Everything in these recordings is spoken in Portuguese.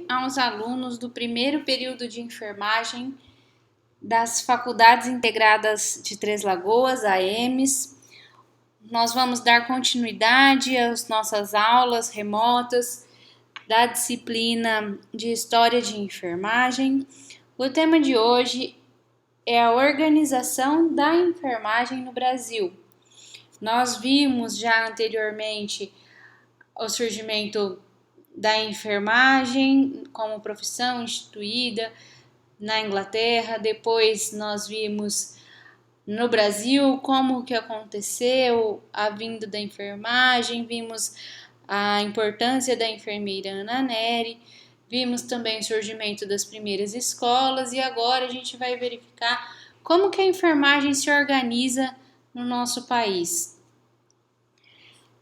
Aos alunos do primeiro período de enfermagem das Faculdades Integradas de Três Lagoas, AEMS. Nós vamos dar continuidade às nossas aulas remotas da disciplina de História de Enfermagem. O tema de hoje é a organização da enfermagem no Brasil. Nós vimos já anteriormente o surgimento da enfermagem como profissão instituída na Inglaterra. Depois nós vimos no Brasil como que aconteceu a vinda da enfermagem, vimos a importância da enfermeira Ana Nery, vimos também o surgimento das primeiras escolas e agora a gente vai verificar como que a enfermagem se organiza no nosso país.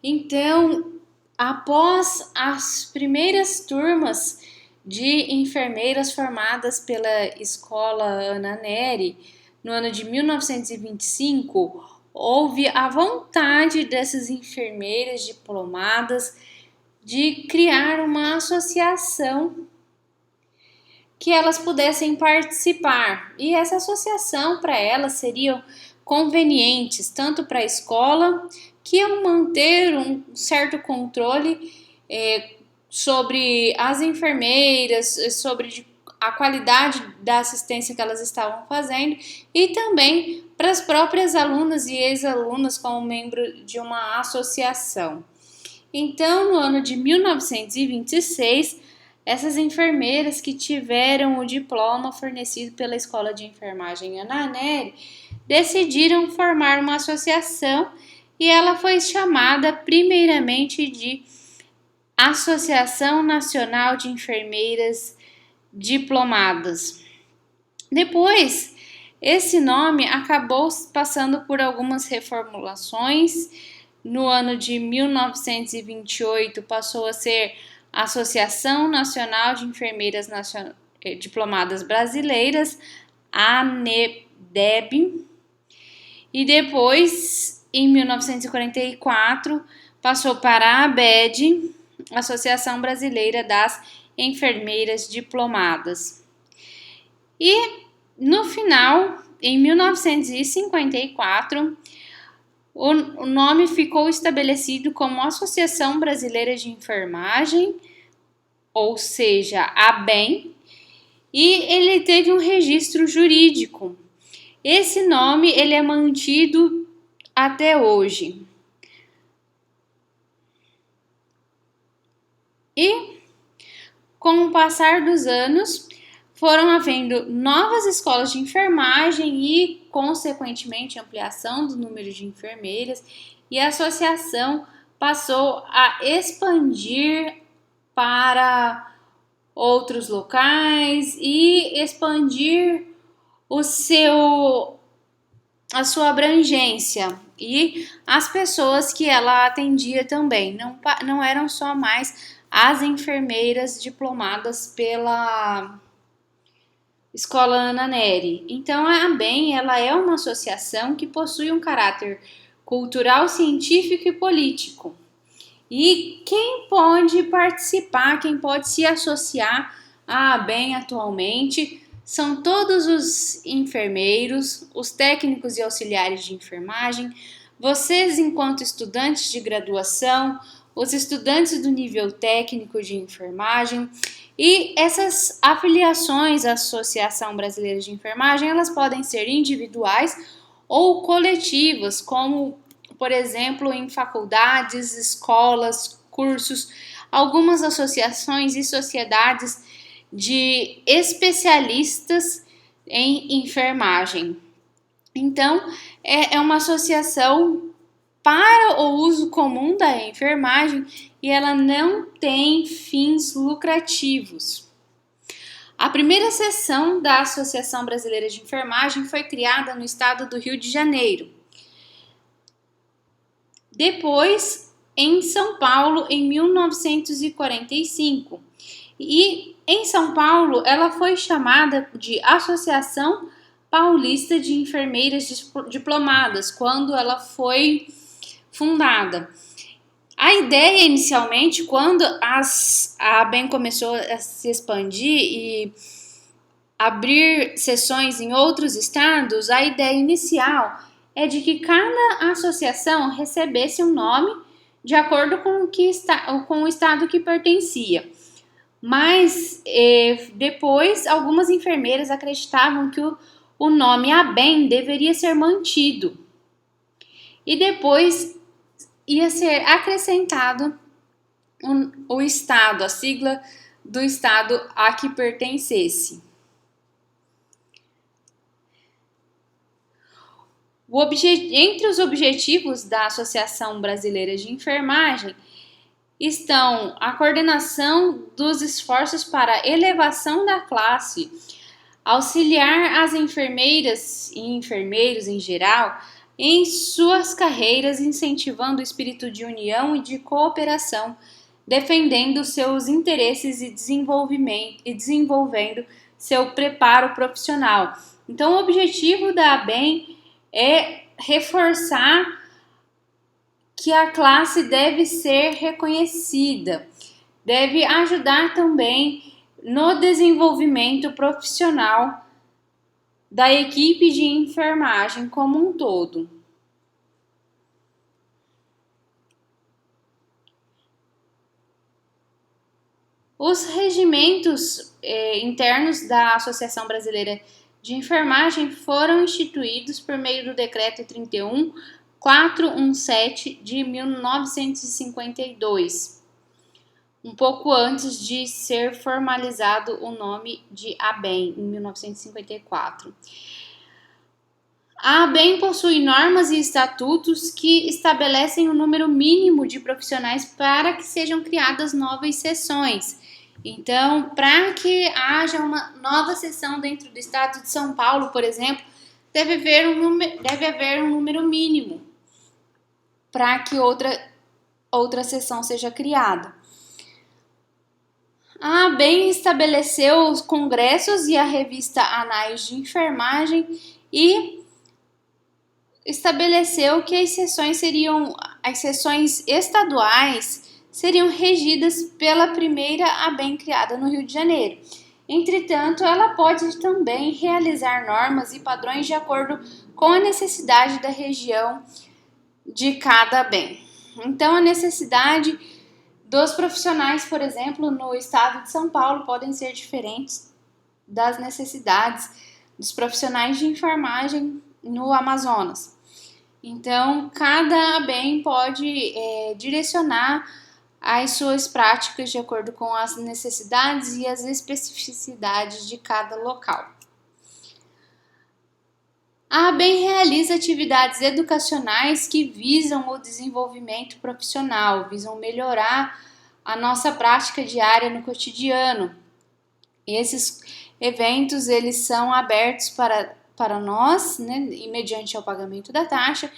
Então, após as primeiras turmas de enfermeiras formadas pela Escola Ana Nery, no ano de 1925, houve a vontade dessas enfermeiras diplomadas de criar uma associação que elas pudessem participar. E essa associação para elas seria convenientes tanto para a escola, que iam manter um certo controle sobre as enfermeiras, sobre a qualidade da assistência que elas estavam fazendo, e também para as próprias alunas e ex-alunas como membro de uma associação. Então, no ano de 1926, essas enfermeiras que tiveram o diploma fornecido pela Escola de Enfermagem Ana Nery decidiram formar uma associação e ela foi chamada primeiramente de Associação Nacional de Enfermeiras Diplomadas. Depois, esse nome acabou passando por algumas reformulações. No ano de 1928 passou a ser Associação Nacional de Enfermeiras Diplomadas Brasileiras, ANEDEB, e depois, em 1944, passou para a ABED, Associação Brasileira das Enfermeiras Diplomadas. E, no final, em 1954, o nome ficou estabelecido como Associação Brasileira de Enfermagem, ou seja, ABEM, e ele teve um registro jurídico. Esse nome ele é mantido até hoje. E, com o passar dos anos, foram havendo novas escolas de enfermagem e, consequentemente, ampliação do número de enfermeiras, e a associação passou a expandir para outros locais e expandir a sua abrangência, e as pessoas que ela atendia também não eram só mais as enfermeiras diplomadas pela Escola Ana Nery. Então, a ABEM ela é uma associação que possui um caráter cultural, científico e político. E quem pode participar, quem pode se associar à ABEM atualmente são todos os enfermeiros, os técnicos e auxiliares de enfermagem, vocês enquanto estudantes de graduação, os estudantes do nível técnico de enfermagem. E essas afiliações à Associação Brasileira de Enfermagem, elas podem ser individuais ou coletivas, como, por exemplo, em faculdades, escolas, cursos, algumas associações e sociedades de especialistas em enfermagem. Então, é uma associação para o uso comum da enfermagem e ela não tem fins lucrativos. A primeira seção da Associação Brasileira de Enfermagem foi criada no estado do Rio de Janeiro. Depois, em São Paulo, em 1945. E em São Paulo, ela foi chamada de Associação Paulista de Enfermeiras Diplomadas, quando ela foi fundada. A ideia inicialmente, quando a ABEM começou a se expandir e abrir sessões em outros estados, a ideia inicial é de que cada associação recebesse um nome de acordo com o estado que pertencia. Mas depois algumas enfermeiras acreditavam que o nome ABEM deveria ser mantido. E depois ia ser acrescentado o estado, a sigla do estado a que pertencesse. Entre os objetivos da Associação Brasileira de Enfermagem estão a coordenação dos esforços para a elevação da classe, auxiliar as enfermeiras e enfermeiros em geral em suas carreiras, incentivando o espírito de união e de cooperação, defendendo seus interesses e desenvolvendo seu preparo profissional. Então, o objetivo da ABEM é reforçar que a classe deve ser reconhecida, deve ajudar também no desenvolvimento profissional da equipe de enfermagem como um todo. Os regimentos internos da Associação Brasileira de Enfermagem foram instituídos por meio do Decreto 31.417 de 1952, um pouco antes de ser formalizado o nome de ABEM, em 1954. A ABEM possui normas e estatutos que estabelecem o número mínimo de profissionais para que sejam criadas novas seções. Então, para que haja uma nova seção dentro do estado de São Paulo, por exemplo, deve haver um número mínimo para que outra seção seja criada. A ABEM estabeleceu os congressos e a revista Anais de Enfermagem e estabeleceu que as sessões estaduais seriam regidas pela primeira ABEM criada no Rio de Janeiro. Entretanto, ela pode também realizar normas e padrões de acordo com a necessidade da região de cada ABEM. Então, a necessidade dos profissionais, por exemplo, no estado de São Paulo, podem ser diferentes das necessidades dos profissionais de enfermagem no Amazonas. Então, cada ABEM pode direcionar as suas práticas de acordo com as necessidades e as especificidades de cada local. A ABEM realiza atividades educacionais que visam o desenvolvimento profissional, visam melhorar a nossa prática diária no cotidiano. E esses eventos, eles são abertos para nós, né, e mediante o pagamento da taxa,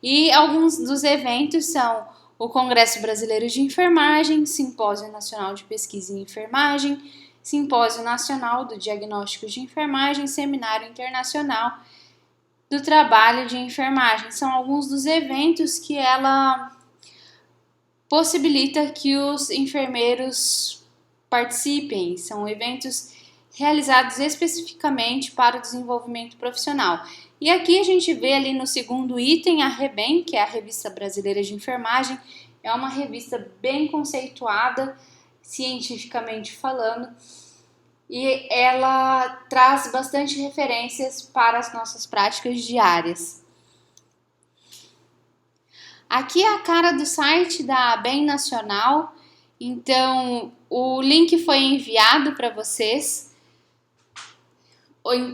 e alguns dos eventos são o Congresso Brasileiro de Enfermagem, Simpósio Nacional de Pesquisa em Enfermagem, Simpósio Nacional do Diagnóstico de Enfermagem, Seminário Internacional do Trabalho de Enfermagem. São alguns dos eventos que ela possibilita que os enfermeiros participem. São eventos realizados especificamente para o desenvolvimento profissional. E aqui a gente vê ali no segundo item a REBEM, que é a Revista Brasileira de Enfermagem. É uma revista bem conceituada, cientificamente falando, e ela traz bastante referências para as nossas práticas diárias. Aqui é a cara do site da ABEM Nacional, então o link foi enviado para vocês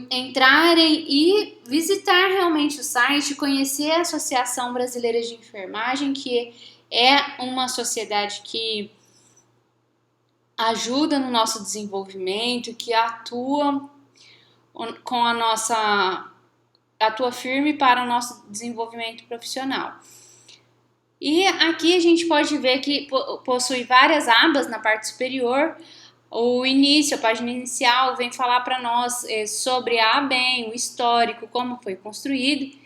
entrarem e visitar realmente o site, conhecer a Associação Brasileira de Enfermagem, que é uma sociedade que ajuda no nosso desenvolvimento, que atua firme para o nosso desenvolvimento profissional. E aqui a gente pode ver que possui várias abas na parte superior. O início, a página inicial, vem falar para nós sobre a ABEM, o histórico, como foi construído,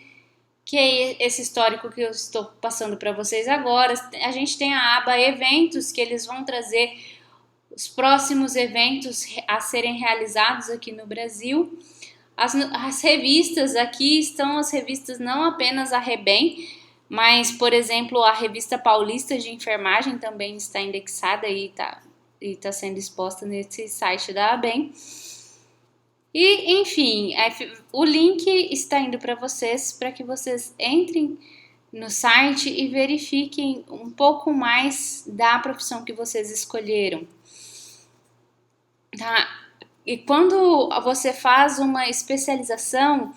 que é esse histórico que eu estou passando para vocês agora. A gente tem a aba eventos, que eles vão trazer os próximos eventos a serem realizados aqui no Brasil. As revistas, aqui estão as revistas, não apenas a Rebem, mas, por exemplo, a Revista Paulista de Enfermagem também está indexada e está sendo exposta nesse site da ABEM. E, enfim, o link está indo para vocês, para que vocês entrem no site e verifiquem um pouco mais da profissão que vocês escolheram. Tá? E quando você faz uma especialização,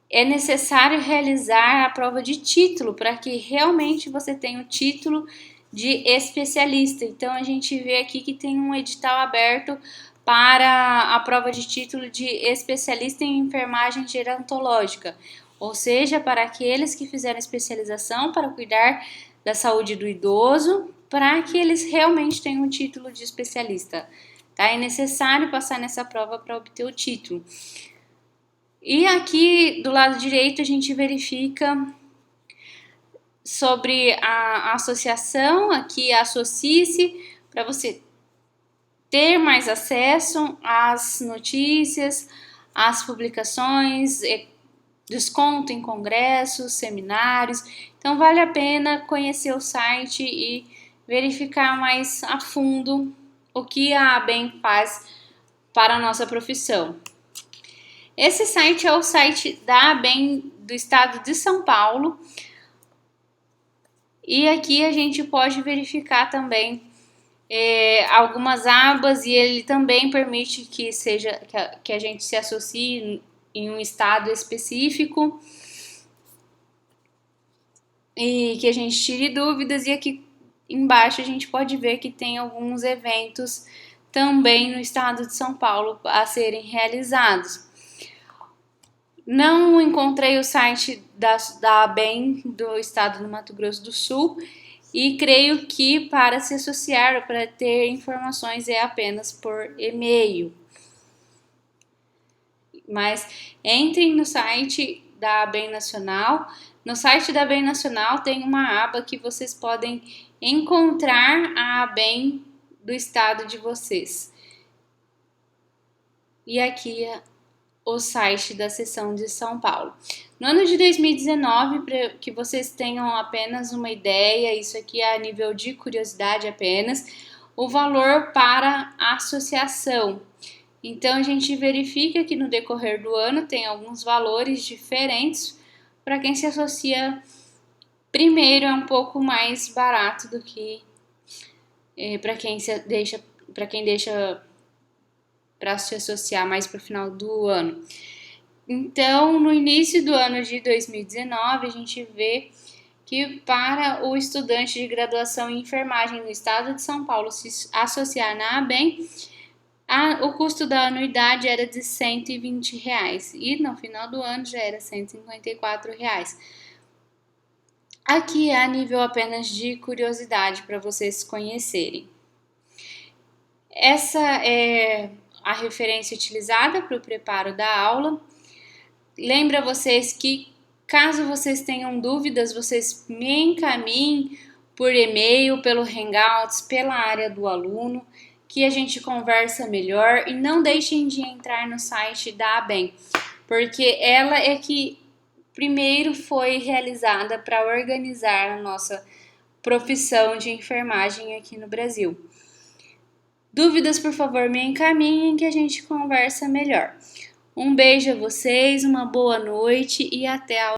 é necessário realizar a prova de título para que realmente você tenha o título de especialista. Então, a gente vê aqui que tem um edital aberto para a prova de título de especialista em enfermagem gerontológica, ou seja, para aqueles que fizeram especialização para cuidar da saúde do idoso, para que eles realmente tenham o título de especialista. Tá? É necessário passar nessa prova para obter o título. E aqui do lado direito a gente verifica sobre a associação, aqui associe-se para você ter mais acesso às notícias, às publicações, desconto em congressos, seminários. Então vale a pena conhecer o site e verificar mais a fundo o que a ABEM faz para a nossa profissão. Esse site é o site da ABEM do estado de São Paulo. E aqui a gente pode verificar também algumas abas, e ele também permite que a gente se associe em um estado específico e que a gente tire dúvidas. E aqui embaixo a gente pode ver que tem alguns eventos também no estado de São Paulo a serem realizados. Não encontrei o site da ABEM do estado do Mato Grosso do Sul e creio que para se associar ou para ter informações é apenas por e-mail. Mas entrem no site da ABEM Nacional. No site da ABEM Nacional tem uma aba que vocês podem encontrar a ABEM do estado de vocês. E aqui o site da seção de São Paulo. No ano de 2019, para que vocês tenham apenas uma ideia, isso aqui é a nível de curiosidade apenas, o valor para a associação. Então, a gente verifica que no decorrer do ano tem alguns valores diferentes. Para quem se associa primeiro é um pouco mais barato do que para quem deixa para se associar mais para o final do ano. Então, no início do ano de 2019, a gente vê que para o estudante de graduação em enfermagem no estado de São Paulo se associar na ABEM, o custo da anuidade era de R$120 e no final do ano já era R$154. Aqui é a nível apenas de curiosidade para vocês conhecerem. Essa é a referência utilizada para o preparo da aula. Lembra vocês que, caso vocês tenham dúvidas, vocês me encaminhem por e-mail, pelo Hangouts, pela área do aluno, que a gente conversa melhor. E não deixem de entrar no site da ABEM, porque ela é que primeiro foi realizada para organizar a nossa profissão de enfermagem aqui no Brasil. Dúvidas, por favor, me encaminhem que a gente conversa melhor. Um beijo a vocês, uma boa noite e até a